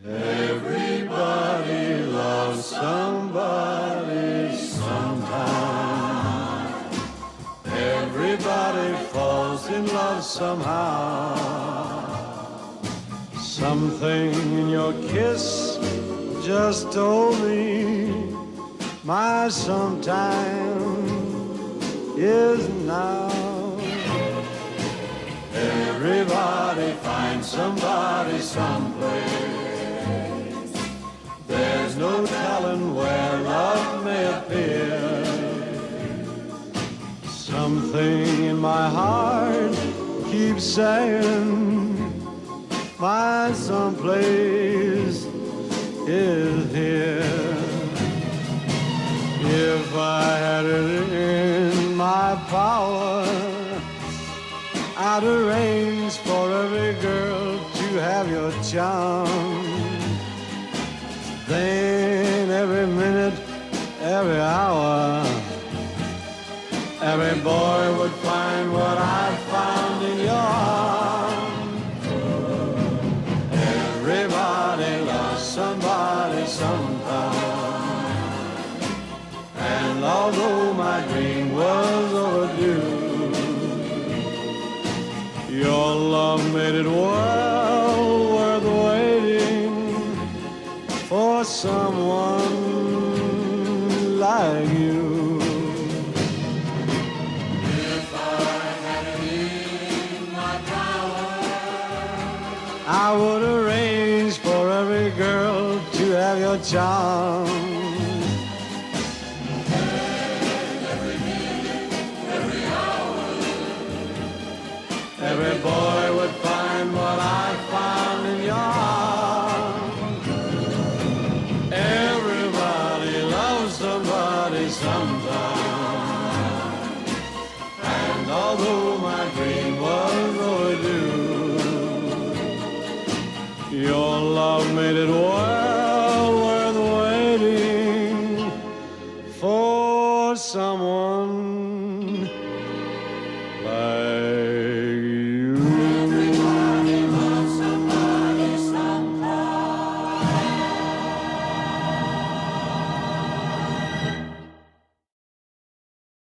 Everybody loves somebody sometime. Everybody falls in love somehow. Something in your kiss just told me my sometime is now. Everybody finds somebody someplace. There's no telling where love may appear. Something in my heart keeps saying my someplace is here. If I had it in my power, I'd arrange for every girl to have your charm. Then every minute, every hour, every boy would find what I found in your arms. Everybody loves somebody sometime. And although my dream was overdue, your love made it well worth waiting for someone like you. If I had it in my power, I would arrange for every girl to have your charm. Every boy would find what I found in your arms. Everybody loves somebody sometime. And although my dream was overdue, your love made it work